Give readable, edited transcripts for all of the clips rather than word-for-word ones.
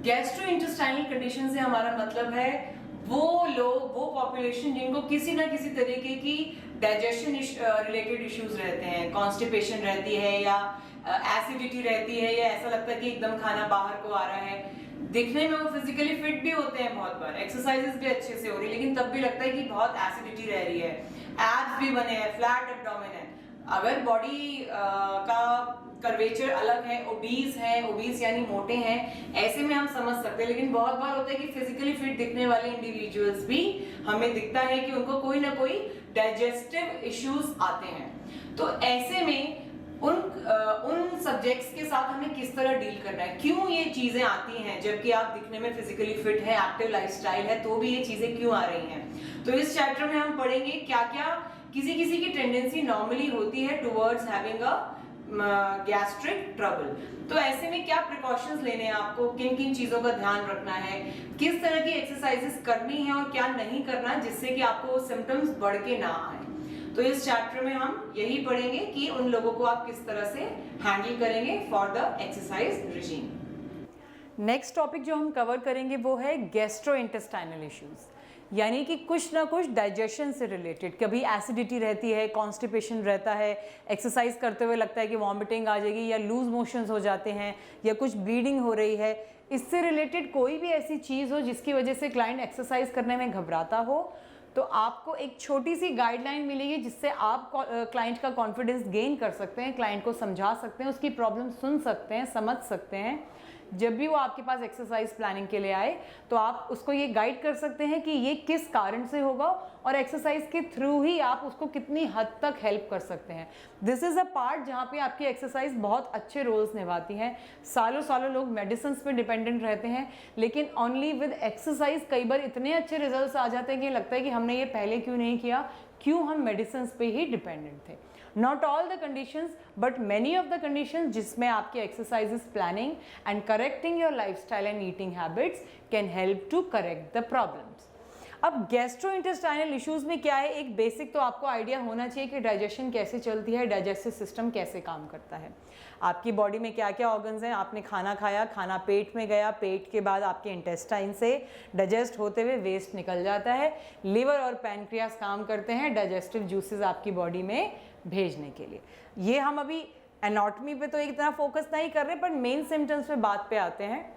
Gastrointestinal condition से हमारा मतलब है वो लोग, वो पॉपुलेशन जिनको किसी ना किसी तरीके की डाइजेशन रिलेटेड इश्यूज रहते हैं, कॉन्स्टिपेशन रहती है या एसिडिटी रहती है, या ऐसा लगता है कि एकदम खाना बाहर को आ रहा है। दिखने में वो फिजिकली फिट भी होते हैं, बहुत बार एक्सरसाइजेस भी अच्छे से हो रही है, लेकिन तब भी लगता है कि बहुत एसिडिटी रह रही है, एब्स भी बने हैं, फ्लैट एब्डोमेन है। अगर बॉडी का कर्वेचर अलग है, ओबीज यानी मोटे हैं, ऐसे में हम समझ सकते हैं। लेकिन बहुत बार होता है कि फिजिकली फिट दिखने वाले इंडिविजुअल्स भी हमें दिखता है कि उनको कोई ना कोई डाइजेस्टिव इश्यूज आते हैं। तो ऐसे में उन सब्जेक्ट्स के साथ हमें किस तरह डील करना है, क्यों ये चीजें आती हैं, जबकि आप दिखने में फिजिकली फिट है, एक्टिव लाइफस्टाइल है, तो भी ये चीजें क्यों आ रही हैं। तो इस चैप्टर में हम पढ़ेंगे क्या क्या किसी किसी की टेंडेंसी नॉर्मली होती है towards having a gastric trouble. तो ऐसे में क्या प्रिकॉशंस लेने हैं आपको, किन किन चीजों का ध्यान रखना है, किस तरह की एक्सरसाइजेस करनी है और क्या नहीं करना, जिससे कि आपको सिम्टम्स बढ़ के ना आए। तो इस चैप्टर में हम यही पढ़ेंगे कि उन लोगों को आप किस तरह से हैंडल करेंगे for the exercise regime. Next topic जो हम कवर करेंगे वो है गैस्ट्रोइंटेस्टाइनल इश्यूज, यानी कि कुछ ना कुछ डाइजेशन से रिलेटेड। कभी एसिडिटी रहती है, कॉन्स्टिपेशन रहता है, एक्सरसाइज करते हुए लगता है कि वॉमिटिंग आ जाएगी, या लूज मोशंस हो जाते हैं, या कुछ ब्लीडिंग हो रही है। इससे रिलेटेड कोई भी ऐसी चीज़ हो जिसकी वजह से क्लाइंट एक्सरसाइज करने में घबराता हो, तो आपको एक छोटी सी गाइडलाइन मिलेगी जिससे आप क्लाइंट का कॉन्फिडेंस गेन कर सकते हैं, क्लाइंट को समझा सकते हैं, उसकी प्रॉब्लम सुन सकते हैं, समझ सकते हैं। जब भी वो आपके पास एक्सरसाइज प्लानिंग के लिए आए तो आप उसको ये गाइड कर सकते हैं कि ये किस कारण से होगा, और एक्सरसाइज के थ्रू ही आप उसको कितनी हद तक हेल्प कर सकते हैं। दिस इज़ अ पार्ट जहाँ पे आपकी एक्सरसाइज बहुत अच्छे रोल्स निभाती हैं। सालों सालों लोग मेडिसिन पे डिपेंडेंट रहते हैं, लेकिन ओनली विद एक्सरसाइज कई बार इतने अच्छे रिजल्ट्स आ जाते हैं कि लगता है कि हमने ये पहले क्यों नहीं किया, क्यों हम मेडिसिन पे ही डिपेंडेंट थे। Not all the conditions but many of the conditions जिसमें आपकी exercises planning and correcting your lifestyle and eating habits can help to correct the problems. अब गैस्ट्रोइंटेस्टाइनल इश्यूज में क्या है, एक बेसिक तो आपको आइडिया होना चाहिए कि डाइजेशन कैसे चलती है, डाइजेस्टिव सिस्टम कैसे काम करता है, आपकी बॉडी में क्या क्या ऑर्गन्स हैं। आपने खाना खाया, खाना पेट में गया, पेट के बाद आपके इंटेस्टाइन से डाइजेस्ट होते हुए वेस्ट निकल जाता है, लिवर और पैनक्रियास काम करते हैं डाइजेस्टिव जूसेस आपकी बॉडी में भेजने के लिए। ये हम अभी एनाटॉमी पे तो इतना फोकस नहीं कर रहे, पर मेन सिम्टम्स पे बात पे आते हैं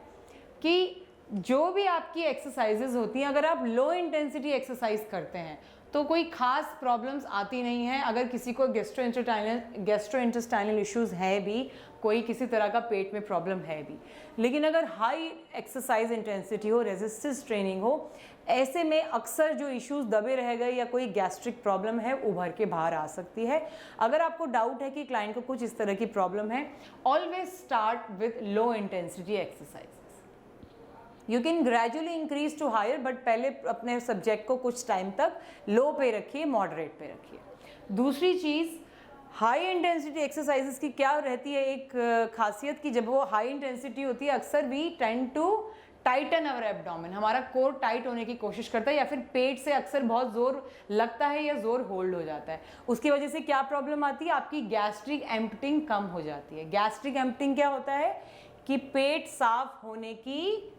कि जो भी आपकी एक्सरसाइजेज होती हैं, अगर आप लो इंटेंसिटी एक्सरसाइज करते हैं तो कोई खास प्रॉब्लम्स आती नहीं है। अगर किसी को गैस्ट्रोइंटेस्टाइनल इश्यूज है भी, कोई किसी तरह का पेट में प्रॉब्लम है भी, लेकिन अगर हाई एक्सरसाइज इंटेंसिटी हो, रेजिस्टेंस ट्रेनिंग हो, ऐसे में अक्सर जो इश्यूज दबे रह गए या कोई गैस्ट्रिक प्रॉब्लम है उभर के बाहर आ सकती है। अगर आपको डाउट है कि क्लाइंट को कुछ इस तरह की प्रॉब्लम है, always start with low intensity exercise. You can gradually increase to higher, but पहले अपने सब्जेक्ट को कुछ टाइम तक लो पे रखिए, मॉडरेट पे रखिए। दूसरी चीज़, हाई इंटेंसिटी एक्सरसाइजेस की क्या रहती है एक खासियत, कि जब वो हाई इंटेंसिटी होती है अक्सर we tend to tighten our abdomen, हमारा कोर टाइट होने की कोशिश करता है, या फिर पेट से अक्सर बहुत जोर लगता है या जोर होल्ड हो जाता है। उसकी वजह से क्या प्रॉब्लम आती है, आपकी गैस्ट्रिक एम्प्टिंग कम हो जाती है। गैस्ट्रिक एम्प्टिंग क्या होता है कि पेट साफ होने की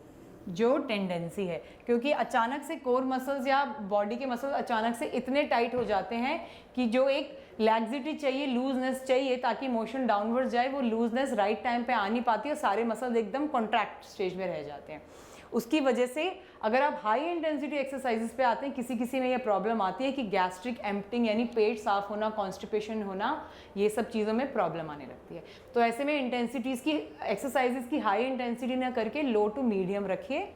जो टेंडेंसी है, क्योंकि अचानक से कोर मसल्स या बॉडी के मसल्स अचानक से इतने टाइट हो जाते हैं कि जो एक लैक्सिटी चाहिए, लूजनेस चाहिए ताकि मोशन डाउनवर्ड जाए, वो लूजनेस राइट टाइम पे आ नहीं पाती है, सारे मसल्स एकदम कॉन्ट्रैक्ट स्टेज में रह जाते हैं। उसकी वजह से अगर आप हाई इंटेंसिटी एक्सरसाइजेस पे आते हैं, किसी किसी में ये प्रॉब्लम आती है कि गैस्ट्रिक एम्प्टिंग यानी पेट साफ होना, कॉन्स्टिपेशन होना, ये सब चीज़ों में प्रॉब्लम आने लगती है। तो ऐसे में इंटेंसिटीज़ की एक्सरसाइजेस की हाई इंटेंसिटी ना करके लो टू मीडियम रखिए।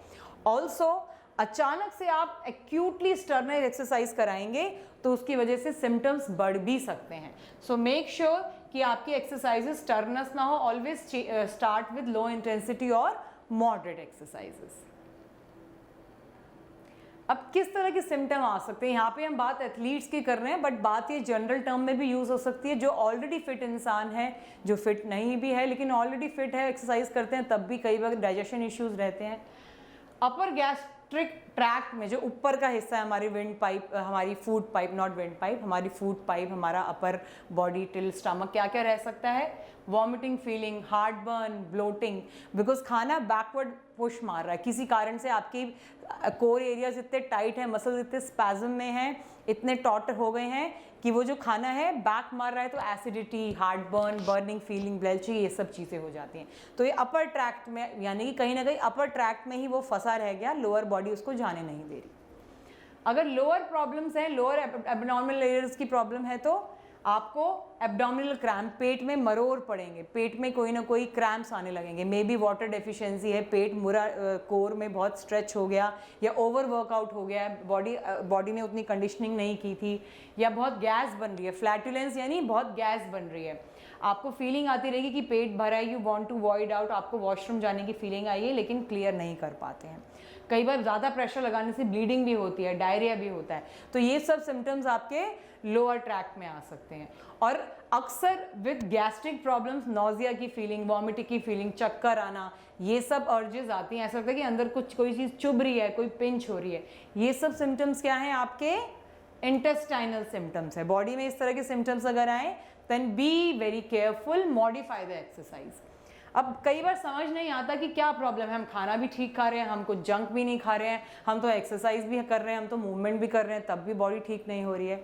ऑल्सो अचानक से आप एक्यूटली स्टर्नर एक्सरसाइज कराएंगे तो उसकी वजह से सिम्टम्स बढ़ भी सकते हैं। सो मेक श्योर कि आपकी एक्सरसाइजेस स्टर्नस ना हो, always start with low intensity और मॉडरेट एक्सरसाइजेस। अब किस तरह के सिम्टम आ सकते हैं, यहाँ पे हम बात एथलीट्स की कर रहे हैं, बट बात ये जनरल टर्म में भी यूज़ हो सकती है। जो ऑलरेडी फिट इंसान है, जो फिट नहीं भी है लेकिन ऑलरेडी फिट है, एक्सरसाइज करते हैं, तब भी कई बार डाइजेशन इश्यूज रहते हैं। अपर गैस्ट्रिक गैस्ट्रिक ट्रैक्ट में जो ऊपर का हिस्सा है हमारी विंड पाइप, हमारी food pipe, not wind pipe, हमारी फूड पाइप, हमारा अपर बॉडी टिल स्टमक, क्या क्या रह सकता है? Vomiting feeling, heart burn, bloating, because खाना बैकवर्ड पुश मार रहा है किसी कारण से। आपकी कोर एरियाज इतने टाइट है, मसल्स इतने स्पैज्म में हैं, इतने टॉट हो गए हैं कि वो जो खाना है बैक मार रहा है, तो acidity, heart burn, burning feeling, belching, ये सब चीज़ें हो जाती हैं। तो ये अपर ट्रैक्ट में, यानी कि कहीं ना कहीं अपर ट्रैक्ट में ही वो फंसा रह गया, लोअर बॉडी उसको जाने नहीं दे रही। अगर लोअर प्रॉब्लम्स हैं, लोअर एब्डोमिनल लेयर्स की प्रॉब्लम है, तो आपको एब्डोमिनल क्रैम्प, पेट में मरोड़ पड़ेंगे, पेट में कोई ना कोई क्रैम्प्स आने लगेंगे। मे बी वाटर डेफिशिएंसी है, पेट मुरा कोर में बहुत स्ट्रेच हो गया, या ओवर वर्कआउट हो गया, बॉडी ने उतनी कंडीशनिंग नहीं की थी, या बहुत गैस बन रही है, फ्लैटुलेंस यानी बहुत गैस बन रही है। आपको फीलिंग आती रहेगी कि पेट भरा है, you want to void out, आपको वॉशरूम जाने की फीलिंग आई है लेकिन क्लियर नहीं कर पाते हैं। कई बार ज़्यादा प्रेशर लगाने से ब्लीडिंग भी होती है, डायरिया भी होता है। तो ये सब सिम्टम्स आपके लोअर ट्रैक्ट में आ सकते हैं। और अक्सर विद गैस्ट्रिक प्रॉब्लम्स नोजिया की फीलिंग, वॉमिटिंग की फीलिंग, चक्कर आना, ये सब अर्जेस आती हैं। ऐसा लगता है कि अंदर कुछ कोई चीज़ चुभ रही है, कोई पिंच हो रही है। ये सब सिम्टम्स क्या हैं? आपके इंटेस्टाइनल सिम्टम्स है। बॉडी में इस तरह के सिम्टम्स अगर आए, then be very careful, modify the exercise. अब कई बार समझ नहीं आता कि क्या प्रॉब्लम है। हम खाना भी ठीक खा रहे हैं, हम कुछ जंक भी नहीं खा रहे हैं, हम तो एक्सरसाइज भी कर रहे हैं, हम तो मूवमेंट भी कर रहे हैं, तब भी बॉडी ठीक नहीं हो रही है।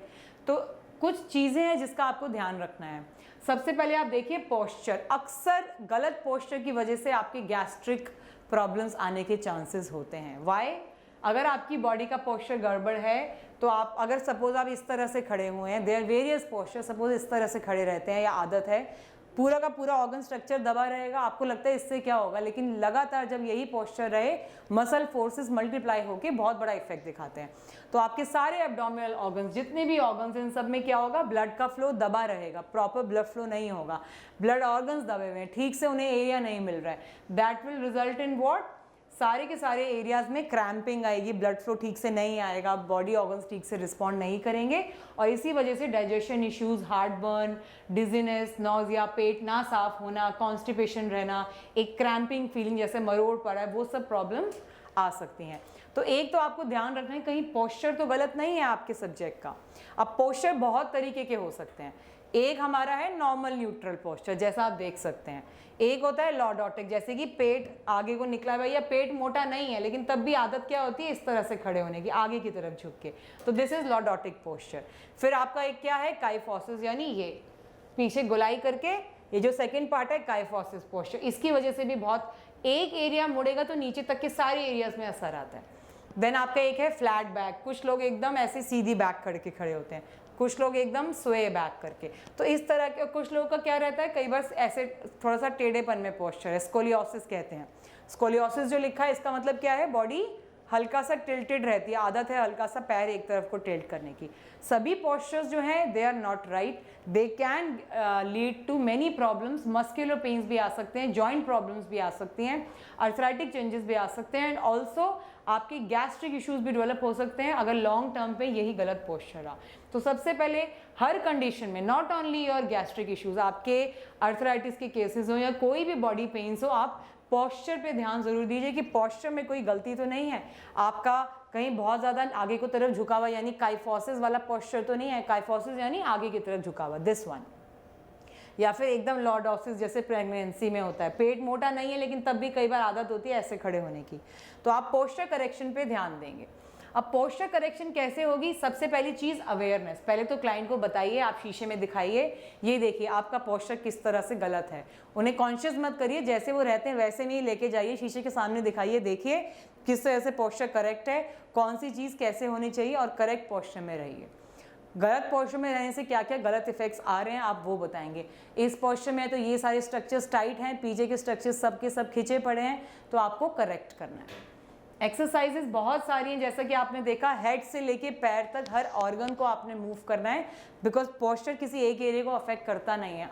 तो कुछ चीज़ें हैं जिसका आपको ध्यान रखना है। सबसे पहले आप देखिए पोस्चर। अक्सर गलत पोस्चर की वजह से आपके गैस्ट्रिक प्रॉब्लम्स आने के चांसेस होते हैं। वाई? अगर आपकी बॉडी का पोस्चर गड़बड़ है, तो आप अगर सपोज आप इस तरह से खड़े हुए हैं, देयर वेरियस पोस्चर, सपोज इस तरह से खड़े रहते हैं, या आदत है, पूरा का पूरा ऑर्गन स्ट्रक्चर दबा रहेगा, आपको लगता है इससे क्या होगा, लेकिन लगातार जब यही पोस्चर रहे, मसल फोर्सेस मल्टीप्लाई होकर बहुत बड़ा इफेक्ट दिखाते हैं। तो आपके सारे एब्डोमिनल ऑर्गन्स, जितने भी ऑर्गन्स, इन सब में क्या होगा? ब्लड का फ्लो दबा रहेगा, प्रॉपर ब्लड फ्लो नहीं होगा, ब्लड ऑर्गन्स दबे हुए हैं, ठीक से उन्हें एरिया नहीं मिल रहा है। That will result in what? सारे के सारे एरियाज में क्रैम्पिंग आएगी, ब्लड फ्लो ठीक से नहीं आएगा, बॉडी ऑर्गन्स ठीक से रिस्पॉन्ड नहीं करेंगे, और इसी वजह से digestion issues, heart burn, dizziness, nausea, पेट ना साफ होना, कॉन्स्टिपेशन रहना, एक क्रैम्पिंग फीलिंग जैसे मरोड़ पड़ा है, वो सब प्रॉब्लम्स आ सकती हैं। तो एक तो आपको ध्यान रखना है कहीं पोस्चर तो गलत नहीं है आपके सब्जेक्ट का। अब पोस्चर बहुत तरीके के हो सकते हैं। एक हमारा है नॉर्मल न्यूट्रल पोस्चर, जैसा आप देख सकते हैं। एक होता है लॉर्डोटिक, जैसे कि पेट आगे को निकला हुआ है, या पेट मोटा नहीं है लेकिन तब भी आदत क्या होती है? इस तरह से खड़े होने की, आगे की तरफ झुक के। तो दिस इज लॉर्डोटिक पोस्चर। फिर आपका एक क्या है? काइफोसिस, यानी ये पीछे गोलाई करके, ये जो सेकंड पार्ट है काइफोसिस पोस्चर। इसकी वजह से भी बहुत, एक एरिया मुड़ेगा तो नीचे तक के सारे एरियाज में असर आता है। देन आपका एक है फ्लैट बैक। कुछ लोग एकदम ऐसे सीधी बैक करके खड़े होते हैं, कुछ लोग एकदम स्वे बैक करके। तो इस तरह के, कुछ लोगों का क्या रहता है, कई बार ऐसे थोड़ा सा टेढ़ेपन में पोस्चर है, स्कोलियोसिस कहते हैं। स्कोलियोसिस जो लिखा है, इसका मतलब क्या है? बॉडी हल्का सा टिल्टेड रहती है, आदत है हल्का सा पैर एक तरफ को टिल्ट करने की। सभी पोस्चर्स जो हैं they are not right, they can lead to many problems. Muscular pains भी आ सकते हैं, जॉइंट प्रॉब्लम्स भी आ सकती हैं, अर्थराइटिक चेंजेस भी आ सकते हैं, एंड ऑल्सो आपके गैस्ट्रिक इश्यूज भी डेवलप हो सकते हैं अगर लॉन्ग टर्म पे यही गलत पोस्चर रहा। तो सबसे पहले हर कंडीशन में, not only your gastric issues, आपके अर्थराइटिस के केसेस हो या कोई भी बॉडी पेन्स हो, आप पोस्चर पे ध्यान जरूर दीजिए कि पोस्चर में कोई गलती तो नहीं है आपका, कहीं बहुत ज़्यादा आगे की तरफ झुका हुआ, यानी काइफोसिस वाला पोस्चर तो नहीं है। काइफोसिस यानी आगे की तरफ झुका हुआ, दिस वन। या फिर एकदम लॉर्डोसिस जैसे प्रेगनेंसी में होता है, पेट मोटा नहीं है लेकिन तब भी कई बार आदत होती है ऐसे खड़े होने की। तो आप पोस्चर करेक्शन पे ध्यान देंगे। अब पोस्चर करेक्शन कैसे होगी? सबसे पहली चीज़ अवेयरनेस। पहले तो क्लाइंट को बताइए, आप शीशे में दिखाइए, ये देखिए आपका पोस्चर किस तरह से गलत है। उन्हें कॉन्शियस मत करिए, जैसे वो रहते हैं वैसे नहीं लेके जाइए, शीशे के सामने दिखाइए, देखिए किस तरह से पोस्चर करेक्ट है, कौन सी चीज़ कैसे होनी चाहिए, और करेक्ट पोस्चर में रहिए। गलत पोस्चर में रहने से क्या क्या गलत इफेक्ट्स आ रहे हैं आप वो बताएंगे। इस पोस्चर में तो ये सारे स्ट्रक्चर्स टाइट हैं, पीछे के स्ट्रक्चर्स सब के सब खिंचे पड़े हैं, तो आपको करेक्ट करना है। एक्सरसाइजेस बहुत सारी हैं, जैसा कि आपने देखा हेड से लेके पैर तक हर ऑर्गन को आपने मूव करना है, बिकॉज पोस्चर किसी एक एरिया को अफेक्ट करता नहीं है,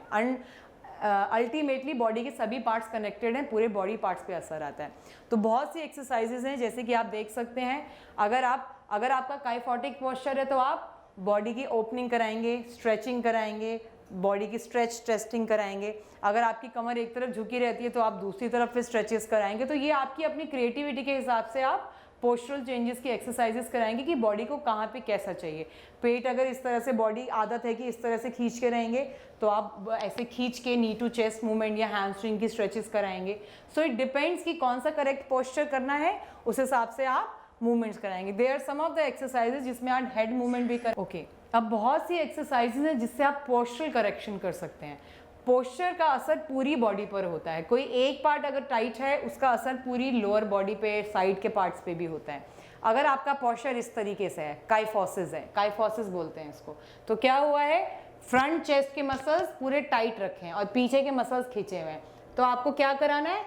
अल्टीमेटली बॉडी के सभी पार्ट्स कनेक्टेड हैं, पूरे बॉडी पार्ट्स पे असर आता है। तो बहुत सी एक्सरसाइजेज हैं, जैसे कि आप देख सकते हैं, अगर आपका काइफोटिक पोस्चर है तो आप बॉडी की ओपनिंग कराएंगे, स्ट्रेचिंग कराएंगे, बॉडी की स्ट्रेच टेस्टिंग कराएंगे। अगर आपकी कमर एक तरफ झुकी रहती है तो आप दूसरी तरफ फिर स्ट्रेचेस कराएंगे। तो ये आपकी अपनी क्रिएटिविटी के हिसाब से आप पोस्चरल चेंजेस की एक्सरसाइजेस कराएंगे कि बॉडी को कहाँ पे कैसा चाहिए। पेट अगर इस तरह से, बॉडी आदत है कि इस तरह से खींच के रहेंगे, तो आप ऐसे खींच के नी टू चेस्ट मूवमेंट या हैमस्ट्रिंग की स्ट्रेचेस कराएंगे। सो इट डिपेंड्स कि कौन सा करेक्ट पोस्चर करना है, उस हिसाब से आप मूवमेंट्स कराएंगे। There are some of the exercises जिसमें आप हेड मूवमेंट भी कर ओके। अब बहुत सी एक्सरसाइजेज हैं जिससे आप पोस्चरल करेक्शन कर सकते हैं। पोस्चर का असर पूरी बॉडी पर होता है, कोई एक पार्ट अगर टाइट है उसका असर पूरी लोअर बॉडी पे, साइड के पार्ट्स पे भी होता है। अगर आपका पोस्चर इस तरीके से है, काइफोसिस है, काइफोसिस बोलते हैं इसको, तो क्या हुआ है, फ्रंट चेस्ट के मसल्स पूरे टाइट रखे हैं और पीछे के मसल्स खींचे हुए हैं, तो आपको क्या कराना है,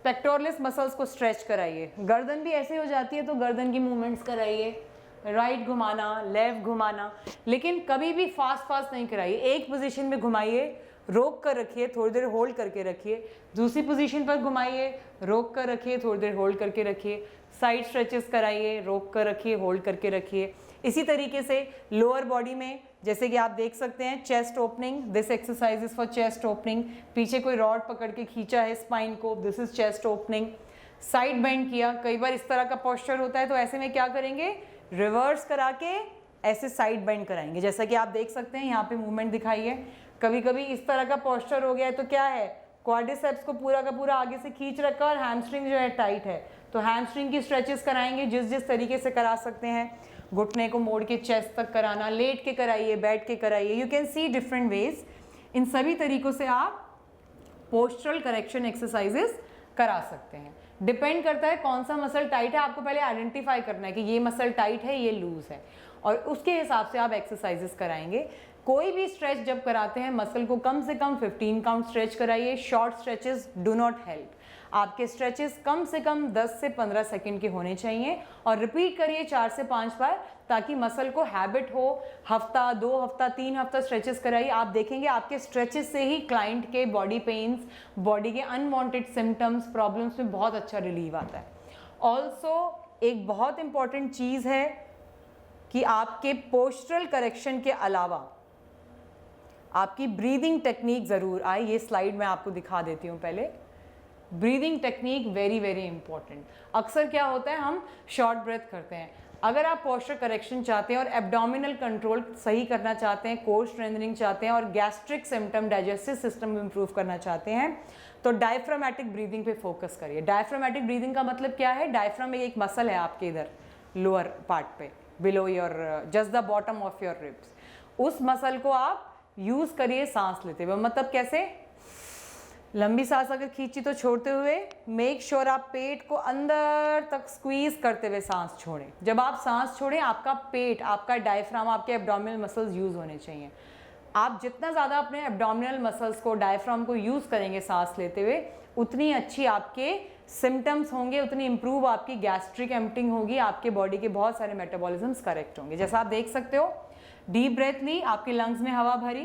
पेक्टोरलिस मसल्स को स्ट्रेच कराइए। गर्दन भी ऐसे हो जाती है तो गर्दन की मूवमेंट्स कराइए, राइट घुमाना, लेफ्ट घुमाना, लेकिन कभी भी फास्ट नहीं कराइए। एक पोजीशन में घुमाइए, रोक कर रखिए, थोड़ी देर होल्ड करके रखिए, दूसरी पोजीशन पर घुमाइए, रोक कर रखिए, थोड़ी देर होल्ड करके रखिए, साइड स्ट्रेचेस कराइए, रोक कर रखिए, होल्ड करके रखिए। इसी तरीके से लोअर बॉडी में जैसे कि आप देख सकते हैं, chest opening, this exercise is for chest opening. पीछे कोई रॉड पकड़ के खींचा है स्पाइन को, this is chest opening. Side bend किया, कई बार इस तरह का पोस्चर होता है तो ऐसे में क्या करेंगे, रिवर्स करा के ऐसे साइड बेंड कराएंगे, जैसा कि आप देख सकते हैं यहाँ पे मूवमेंट दिखाई है। कभी कभी इस तरह का पोस्चर हो गया है तो क्या है, क्वाड्रिसेप्स को पूरा का पूरा आगे से खींच रखा और हैमस्ट्रिंग जो है टाइट है, तो हैमस्ट्रिंग की स्ट्रेचेस कराएंगे जिस तरीके से करा सकते हैं। घुटने को मोड़ के चेस्ट तक कराना, लेट के कराइए, बैठ के कराइए, you can see different ways. इन सभी तरीकों से आप पोस्चरल करेक्शन एक्सरसाइजेस करा सकते हैं। डिपेंड करता है कौन सा मसल टाइट है, आपको पहले आइडेंटिफाई करना है कि ये मसल टाइट है, ये लूज है, और उसके हिसाब से आप एक्सरसाइजेस कराएंगे। कोई भी स्ट्रेच जब कराते हैं मसल को कम से कम 15 काउंट स्ट्रेच कराइए। Short stretches do not help. आपके स्ट्रेचेस कम से कम 10 से 15 सेकंड के होने चाहिए और रिपीट करिए 4 से 5 बार, ताकि मसल को हैबिट हो। हफ्ता, 2 हफ्ता, 3 हफ्ता स्ट्रेचेस कराइए, आप देखेंगे आपके स्ट्रेचेस से ही क्लाइंट के बॉडी पेन्स, बॉडी के अनवांटेड सिम्टम्स, प्रॉब्लम्स में बहुत अच्छा रिलीव आता है। ऑल्सो एक बहुत इंपॉर्टेंट चीज़ है कि आपके पोस्चरल करेक्शन के अलावा आपकी ब्रीदिंग टेक्निक ज़रूर आए। ये स्लाइड मैं आपको दिखा देती हूँ पहले। Breathing technique very very important. अक्सर क्या होता है, हम शॉर्ट ब्रेथ करते हैं। अगर आप पोस्चर करेक्शन चाहते हैं और एब्डोमिनल कंट्रोल सही करना चाहते हैं, कोर स्ट्रेंथनिंग चाहते हैं और gastric symptom, digestive system improve करना चाहते हैं, तो डायफ्रामेटिक ब्रीदिंग पे फोकस करिए। डायफ्रामेटिक ब्रीदिंग का मतलब क्या है, डायफ्राम एक मसल है आपके इधर लोअर पार्ट पे, below your just the bottom of your ribs. उस मसल को आप यूज करिए सांस लेते हुए। मतलब कैसे, लंबी सांस अगर खींची तो छोड़ते हुए, मेक श्योर आप पेट को अंदर तक स्क्वीज करते हुए सांस छोड़ें। जब आप सांस छोड़ें, आपका पेट, आपका डायफ्राम, आपके एब्डोमिनल मसल्स यूज होने चाहिए। आप जितना ज़्यादा अपने एब्डोमिनल मसल्स को, डायफ्राम को यूज करेंगे सांस लेते हुए, उतनी अच्छी आपके सिम्टम्स होंगे, उतनी इंप्रूव आपकी गैस्ट्रिक एम्प्टिंग होगी, आपके बॉडी के बहुत सारे मेटाबॉलिज्म्स करेक्ट होंगे। जैसा आप देख सकते हो, डीप ब्रेथ ली, आपके लंग्स में हवा भरी,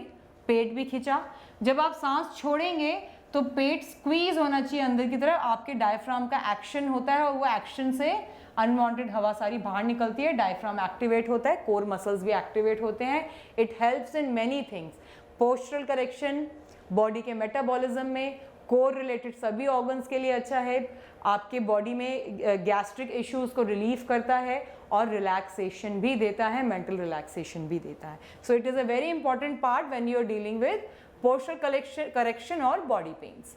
पेट भी खींचा। जब आप सांस छोड़ेंगे तो पेट स्क्वीज होना चाहिए अंदर की तरफ, आपके डायफ्राम का एक्शन होता है और वो एक्शन से अनवांटेड हवा सारी बाहर निकलती है, डायफ्राम एक्टिवेट होता है, कोर मसल्स भी एक्टिवेट होते हैं। It helps in many things, postural correction, body के मेटाबॉलिज्म में, कोर रिलेटेड सभी ऑर्गन्स के लिए अच्छा है, आपके बॉडी में गैस्ट्रिक इश्यूज को रिलीव करता है और रिलैक्सेशन भी देता है, मेंटल रिलैक्सेशन भी देता है। So it is a very important part when you are dealing with postural correction और बॉडी पेन्स।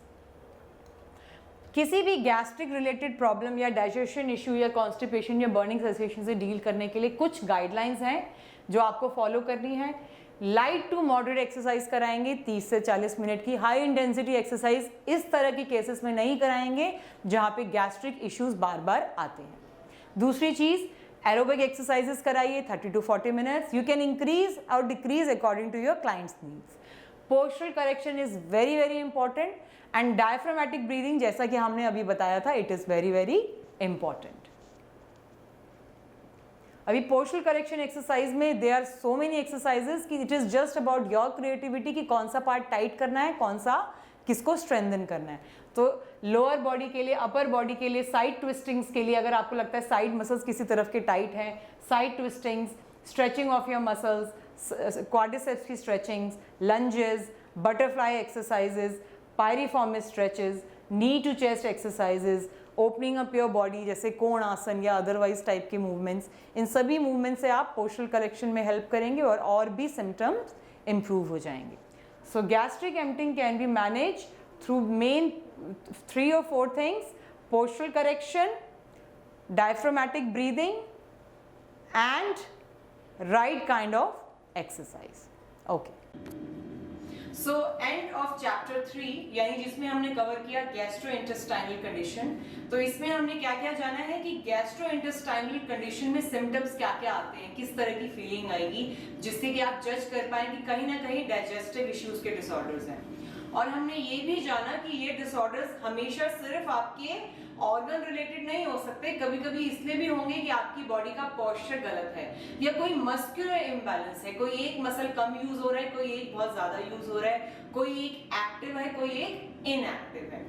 किसी भी गैस्ट्रिक रिलेटेड प्रॉब्लम या डाइजेशन इशू या कॉन्स्टिपेशन या बर्निंग सेंसेशन से डील करने के लिए कुछ गाइडलाइंस हैं जो आपको फॉलो करनी है। लाइट टू मॉडरेट एक्सरसाइज कराएंगे 30 से 40 मिनट की। हाई इंटेंसिटी एक्सरसाइज इस तरह की केसेस में नहीं कराएंगे जहाँ पे गैस्ट्रिक इश्यूज बार बार आते हैं। दूसरी चीज़, एरोबिक एक्सरसाइजेस कराइए 30 to 40 minutes. You can increase और decrease according to your clients needs. Postural correction is very very important and diaphragmatic breathing, जैसा कि हमने अभी बताया था, it is very very important. अभी पोस्चरल करेक्शन एक्सरसाइज में there are so many exercises कि it is just about your creativity कि कौन सा पार्ट टाइट करना है, कौन सा किसको स्ट्रेंथन करना है। तो लोअर बॉडी के लिए, अपर बॉडी के लिए, साइड ट्विस्टिंग्स के लिए, अगर आपको लगता है साइड मसल्स किसी तरफ के टाइट हैं, side twistings, stretching of your muscles, quadriceps की stretchings, lunges, butterfly exercises, piriformis stretches, knee to chest exercises, opening up your body, जैसे कोण आसन या अदरवाइज टाइप के मूवमेंट्स, इन सभी मूवमेंट से आप पोस्चरल करेक्शन में हेल्प करेंगे और भी सिम्टम्स इम्प्रूव हो जाएंगे. So gastric emptying can be manage through main 3 or 4 things: postural correction, diaphragmatic breathing and right kind of exercise. Okay. So end of chapter 3 यानी जिसमें हमने कवर किया गैस्ट्रोइंटेस्टाइनल कंडीशन. तो इसमें हमने क्या क्या जाना है कि गैस्ट्रोइंटेस्टाइनल कंडीशन में सिम्टम्स क्या क्या आते हैं, किस तरह की फीलिंग आएगी जिससे कि आप जज कर पाए कि कहीं ना कहीं डाइजेस्टिव इश्यूज के डिसऑर्डर्स हैं. और हमने ये भी जाना कि ये डिसऑर्डर्स हमेशा सिर्फ आपके ऑर्गन रिलेटेड नहीं हो सकते, कभी कभी इसलिए भी होंगे कि आपकी बॉडी का पोस्चर गलत है या कोई मस्कुलर इम्बैलेंस है, कोई एक मसल कम यूज हो रहा है, कोई एक बहुत ज्यादा यूज हो रहा है, कोई एक एक्टिव है, कोई एक इनएक्टिव है.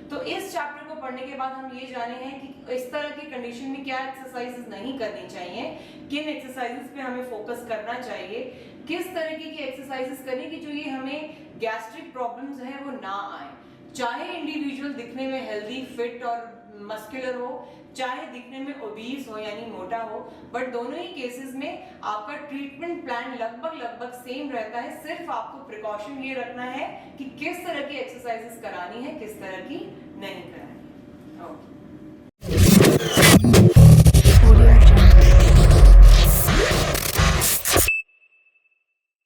तो इस चैप्टर को पढ़ने के बाद हम ये जाने हैं कि इस तरह की कंडीशन में क्या एक्सरसाइजेस नहीं करनी चाहिए, किन एक्सरसाइजेस पे हमें फोकस करना चाहिए, किस तरीके की एक्सरसाइजेस करनी कि जो ये हमें गैस्ट्रिक प्रॉब्लम्स हैं वो ना आए. चाहे इंडिविजुअल दिखने में हेल्दी, फिट और मस्कुलर हो, चाहे दिखने में ओबीस हो यानी मोटा हो, बट दोनों ही केसेस में आपका ट्रीटमेंट प्लान लगभग सेम रहता है. सिर्फ आपको प्रिकॉशन ये रखना है कि किस तरह की एक्सरसाइजेस करानी है, किस तरह की नहीं करानी.